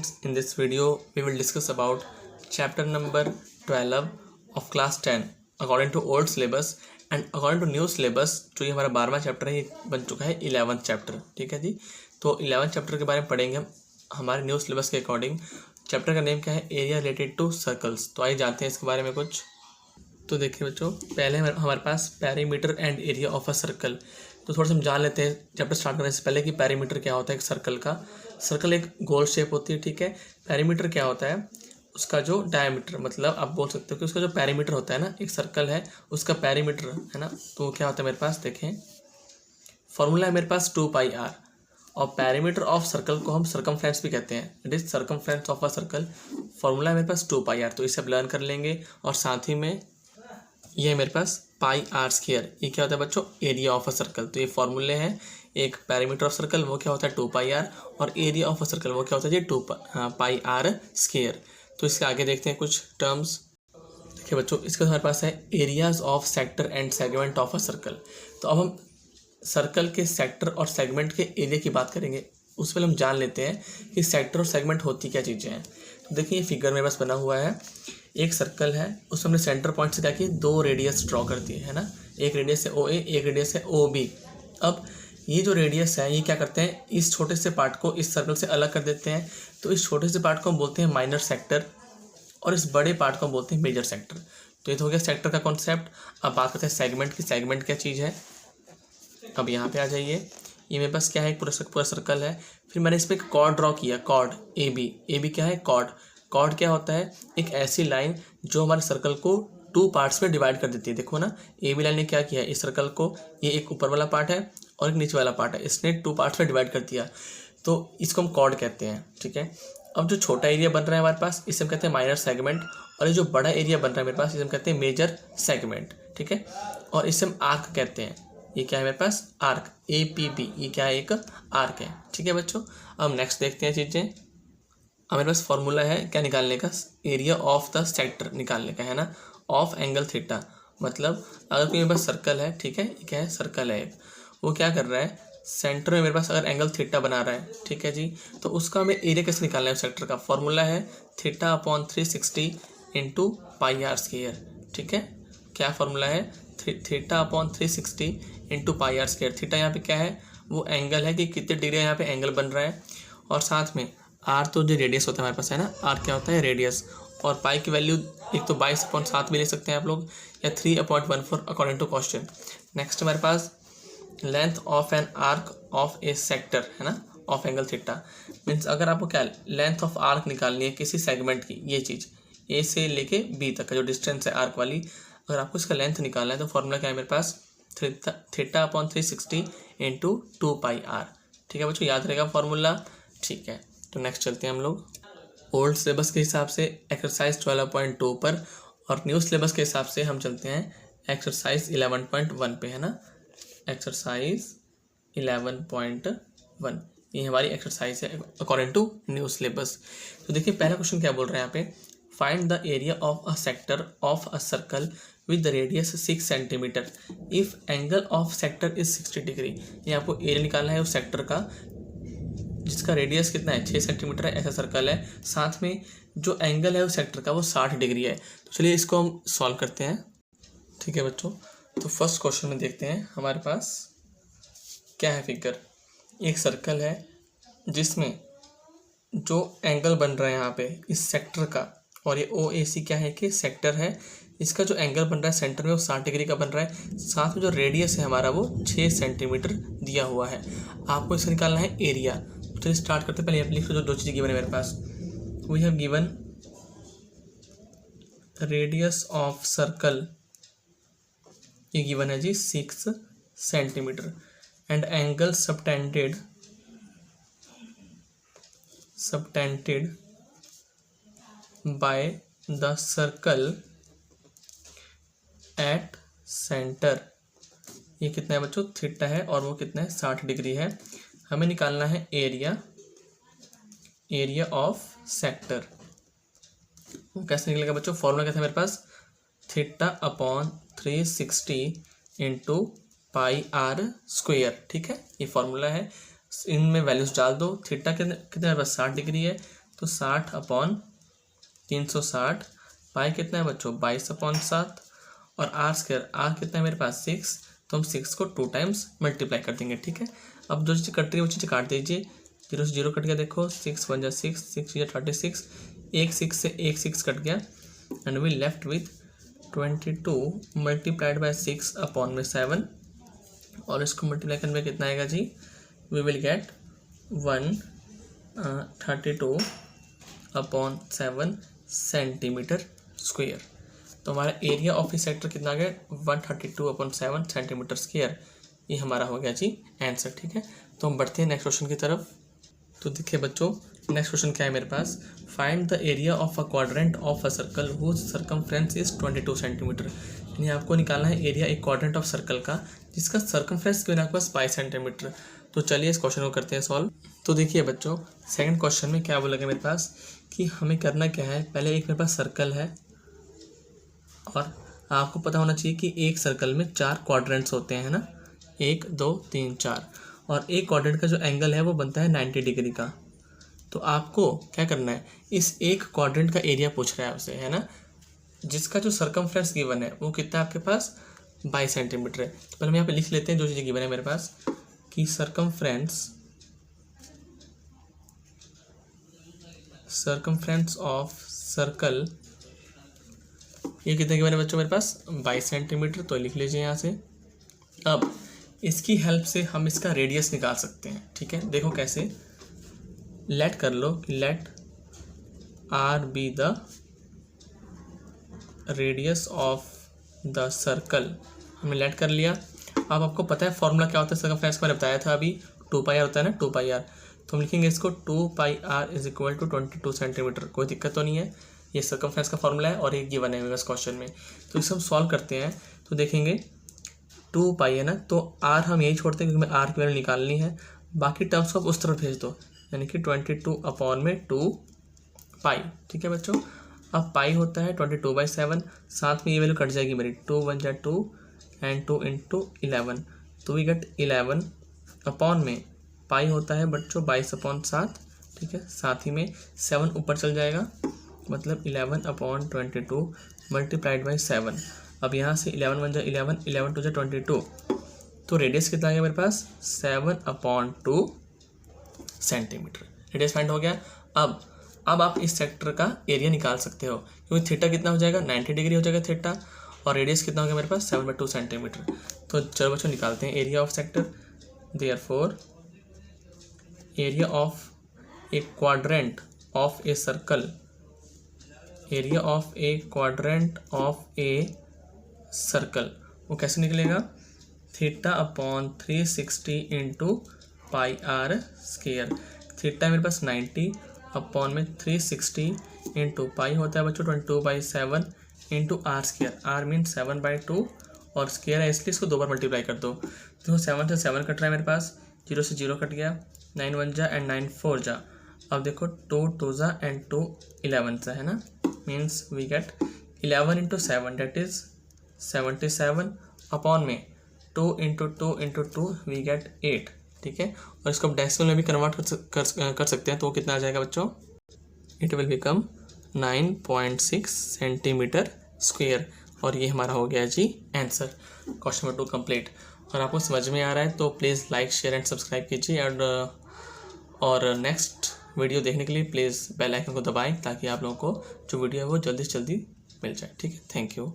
students, in this video we will discuss about chapter number 12 of class 10 according to old syllabus and according to new syllabus। जो ये हमारा 12वां chapter है ये बन चुका है 11th चैप्टर। ठीक है जी, तो 11th चैप्टर के बारे में पढ़ेंगे हम हमारे न्यू सिलेबस के अकॉर्डिंग। चैप्टर का नेम क्या है? Area related to circles. तो आइए जानते हैं इसके बारे में कुछ। तो देखिए बच्चों, पहले हमारे पास perimeter and area of a circle. तो थोड़ा सा हम जान लेते हैं चैप्टर स्टार्ट करने से पहले कि पेरीमीटर क्या होता है। एक सर्कल का, सर्कल एक गोल शेप होती है। ठीक है, पेरीमीटर क्या होता है? उसका जो डायमीटर, मतलब आप बोल सकते हो कि उसका जो पेरीमीटर होता है ना, एक सर्कल है उसका पेरीमीटर है ना, तो क्या होता है मेरे पास, देखें फॉर्मूला है मेरे पास 2πr। और पेरीमीटर ऑफ सर्कल को हम सर्कमफ्रेंस भी कहते हैं। It is circumference of a circle. Formula है मेरे पास 2πr, तो इसे आप लर्न कर लेंगे। और साथ ही में ये है मेरे पास πr²। ये क्या होता है बच्चों? Area of a circle. तो ये फॉर्मूले हैं, एक पेरीमीटर ऑफ सर्कल वो क्या होता है 2πr, और एरिया ऑफ अ सर्कल वो क्या होता है जी πr²। तो इसके आगे देखते हैं कुछ टर्म्स। देखिए बच्चों, इसका हमारे पास है areas of sector and segment of a circle. तो अब हम सर्कल के सेक्टर और सेगमेंट के एरिया की बात करेंगे। उससे पहले हम जान लेते हैं कि सेक्टर और सेगमेंट होती क्या चीज़ें हैं। तो देखिए ये फिगर मेरे पास बना हुआ है, एक सर्कल है, उसमें हमने सेंटर पॉइंट से क्या किया, 2 रेडियस ड्रॉ कर दिए है ना। एक रेडियस है OA, एक रेडियस है OB। अब ये जो रेडियस है ये क्या करते हैं, इस छोटे से पार्ट को इस सर्कल से अलग कर देते हैं। तो इस छोटे से पार्ट को हम बोलते हैं माइनर सेक्टर, और इस बड़े पार्ट को हम बोलते हैं मेजर सेक्टर। तो ये तो हो गया सेक्टर का कॉन्सेप्ट। अब बात करते हैं सेगमेंट की। सेगमेंट क्या चीज़ है? अब यहाँ पे आ जाइए, ये मेरे पास क्या है, पूरा सर्कल है। फिर मैंने इस पर एक कॉर्ड ड्रॉ किया, कॉर्ड AB क्या है? कॉर्ड। कॉर्ड क्या होता है? एक ऐसी लाइन जो हमारे सर्कल को 2 पार्ट्स में डिवाइड कर देती है। देखो ना, AB लाइन ने क्या किया, इस सर्कल को, ये एक ऊपर वाला पार्ट है और एक नीचे वाला पार्ट है, इसने 2 पार्ट्स में डिवाइड कर दिया। तो इसको हम कॉर्ड कहते हैं। ठीक है, अब जो छोटा एरिया बन रहा है हमारे पास, इसे हम कहते हैं माइनर सेगमेंट, और ये जो बड़ा एरिया बन रहा है मेरे पास, इसे हम कहते हैं मेजर सेगमेंट। ठीक है, और इसे हम आर्क कहते हैं। ये क्या है मेरे पास? Arc, APP। ये क्या है? एक आर्क है। ठीक है बच्चों, अब नेक्स्ट देखते हैं चीज़ें। अब मेरे पास फॉर्मूला है क्या निकालने का? एरिया ऑफ द सेक्टर निकालने का है ना, ऑफ एंगल थीटा। मतलब अगर कोई मेरे पास सर्कल है, ठीक है, ये क्या है? सर्कल है एक, वो क्या कर रहा है, सेंटर में मेरे पास अगर एंगल थीटा बना रहा है, ठीक है जी, तो उसका हमें एरिया कैसे निकालना है सेक्टर का? फॉर्मूला है θ/360 × πr²। ठीक है, क्या फॉर्मूला है? θ/360 × πr²। थीटा यहाँ पे क्या है? वो एंगल है कि कितने डिग्री यहाँ पे एंगल बन रहा है। और साथ में आर तो जो रेडियस होता है हमारे पास है ना, आर क्या होता है? रेडियस। और पाई की वैल्यू एक तो 22/7 भी ले सकते हैं आप लोग, या 3/14 अकॉर्डिंग टू क्वेश्चन। नेक्स्ट हमारे पास length of an arc of a sector है ना, ऑफ एंगल थीटा। मीन्स अगर आपको क्या लेंथ ऑफ आर्क निकालनी है किसी सेगमेंट की, ये चीज़ A से लेके B तक का जो डिस्टेंस है आर्क वाली, अगर आपको इसका लेंथ निकालना है तो फॉर्मूला क्या है मेरे पास? θ/360 × 2πr। ठीक है बच्चों, याद रहेगा फॉर्मूला। ठीक है, तो नेक्स्ट चलते हैं हम लोग ओल्ड सिलेबस के हिसाब से एक्सरसाइज 12.2 पर, और न्यू सिलेबस के हिसाब से हम चलते हैं एक्सरसाइज 11.1 पे है ना। एक्सरसाइज 11.1 ये हमारी एक्सरसाइज है अकॉर्डिंग टू न्यू सिलेबस। तो देखिए पहला क्वेश्चन क्या बोल रहे हैं यहाँ पे, find the area of a sector of a circle with the radius 6 centimetre if angle of sector is 60 degree. ये आपको एरिया निकालना है उस सेक्टर का जिसका रेडियस कितना है, 6 सेंटीमीटर है, ऐसा सर्कल है, साथ में जो एंगल है उस सेक्टर का वो 60 डिग्री है। तो चलिए इसको हम सॉल्व करते हैं। ठीक है बच्चों, तो फर्स्ट क्वेश्चन में देखते हैं हमारे पास क्या है फिगर। एक सर्कल है जिसमें जो एंगल बन रहा है यहाँ पे इस सेक्टर का, और ये OAC क्या है कि सेक्टर है, इसका जो एंगल बन रहा है सेंटर में वो 60 डिग्री का बन रहा है, साथ में जो रेडियस है हमारा वो 6 सेंटीमीटर दिया हुआ है। आपको इसका निकालना है एरिया। तो स्टार्ट करते पहले आप लिख लो जो चीज़ गिवन है मेरे पास। We have given radius of circle, ये गिवन है जी 6 centimetre, and angle subtended by the circle at centre, ये कितना है बच्चों? थीटा है, और वो कितना है? 60 डिग्री है। हमें निकालना है एरिया ऑफ सेक्टर। वो कैसे निकलेगा बच्चों? फॉर्मूला क्या था मेरे पास? θ/360 × πr²। ठीक है, ये फॉर्मूला है, इनमें वैल्यूज डाल दो। थीटा कितने मेरे पास? 60 डिग्री है, तो 60/360, पाई कितना है बच्चों 22/7, और आर स्क्वायर, आर कितना है मेरे पास 6, तो हम 6 को 2 टाइम्स मल्टीप्लाई कर देंगे। ठीक है, अब जो चीज़ कट रही है वो चीज़ काट दीजिए, 0 से 0 कट गया, देखो 6 1 जा 6, 6 या 36, एक 6 से एक 6 कट गया, and we left with 22 multiplied by 6/7, और इसको मल्टीप्लाई करने में कितना आएगा जी, we will get 132/7 centimetre square. तो हमारा एरिया ऑफ इस सेक्टर कितना आ गया 132/7 सेंटीमीटर स्क्वेयर। ये हमारा हो गया जी आंसर। ठीक है, तो हम बढ़ते हैं नेक्स्ट क्वेश्चन की तरफ। तो देखिए बच्चों, नेक्स्ट क्वेश्चन क्या है मेरे पास, find the area of a quadrant of a circle whose circumference is 22 centimetre. यानी आपको निकालना है एरिया एक क्वाड्रेंट ऑफ सर्कल का जिसका सर्कमफ्रेंस क्यों ना आपके पास 22 सेंटीमीटर। तो चलिए इस क्वेश्चन को करते हैं सॉल्व। तो देखिए बच्चों, सेकंड क्वेश्चन में क्या बोला गया मेरे पास कि हमें करना क्या है, पहले एक मेरे पास सर्कल है, और आपको पता होना चाहिए कि एक सर्कल में 4 क्वाड्रेंट्स होते हैं ना, 1 2 3 4, और एक क्वाड्रेंट का जो एंगल है वो बनता है 90 डिग्री का। तो आपको क्या करना है, इस एक क्वाड्रेंट का एरिया पूछ रहा है आपसे, है ना, जिसका जो सर्कमफ्रेंस गिवन है वो कितना है आपके पास 22 सेंटीमीटर है। तो पहले हम यहाँ पे लिख लेते हैं जो चीज़ गिवन है मेरे पास कि सर्कमफ्रेंस ऑफ सर्कल, ये कितने गिवन है बच्चों मेरे पास 22 सेंटीमीटर। तो लिख लीजिए यहाँ से। अब इसकी हेल्प से हम इसका रेडियस निकाल सकते हैं। ठीक है, देखो कैसे, लेट कर लो कि let r be the radius of the circle, हमने लेट कर लिया। अब आपको पता है फॉर्मूला क्या होता है सर्कमफ्रेंस का, मैंने बताया था अभी 2πr होता है ना, 2πr। तो हम लिखेंगे इसको 2πr = 22 सेंटीमीटर। कोई दिक्कत तो नहीं है, ये सर्कमफ्रेंस का फॉर्मूला है और एक गिवन है मेरे पास क्वेश्चन में। तो इसे हम सॉल्व करते हैं तो देखेंगे 2π है ना, तो r हम यही छोड़ते हैं क्योंकि हमें r की वैल्यू निकालनी है, बाकी टर्म्स को आप उस तरफ भेज दो, यानी कि 22/2π। ठीक है बच्चों, अब पाई होता है 22/7, साथ में ये वैल्यू कट जाएगी मेरी, 2 1 जा 2 एंड 2 × 11, तो वी गेट 11 अपॉन में पाई होता है बच्चों 22/7। ठीक है, साथ ही में 7 ऊपर चल जाएगा, मतलब 11/22 मल्टीप्लाइड बाई 7। अब यहाँ से 11 1 जा 11, 11 2 जा 22, तो रेडियस कितना आ गया मेरे पास 7/2 सेंटीमीटर। रेडियस फाइंड हो गया। अब आप इस सेक्टर का एरिया निकाल सकते हो क्योंकि थीटा कितना हो जाएगा 90 डिग्री हो जाएगा थीटा, और रेडियस कितना हो गया मेरे पास 7/2 सेंटीमीटर। तो चलो बच्चों निकालते हैं area of sector. Therefore area of A quadrant of a circle, area of A quadrant of a circle वो कैसे निकलेगा, θ/360 × πr²। थीटा मेरे पास 90 अपॉन में 360 × पाई होता है बच्चों 22/7 × r²। r मीन 7/2 और स्क्वायर है इसलिए इसको 2 बार मल्टीप्लाई कर दो। तो 7 से 7 कट रहा है मेरे पास, 0 से 0 कट गया, 9 1 जा एंड 9 4 जा। अब देखो 2 2 जा एंड 2 11 सा है ना, means we get 11 × 7 that is 77 upon में 2 × 2 × 2 वी गेट 8। ठीक है, और इसको आप डेसिमल में भी कन्वर्ट कर सकते हैं, तो वो कितना आ जाएगा बच्चों, it will become 9.6 centimetre square. और ये हमारा हो गया जी आंसर, क्वेश्चन नंबर 2 कंप्लीट। और आपको समझ में आ रहा है तो please like share and subscribe कीजिए, और नेक्स्ट वीडियो देखने के लिए प्लीज़ बेल आइकन को दबाएं ताकि आप लोगों को जो वीडियो है वो जल्दी से जल्दी मिल जाए। ठीक है, थैंक यू।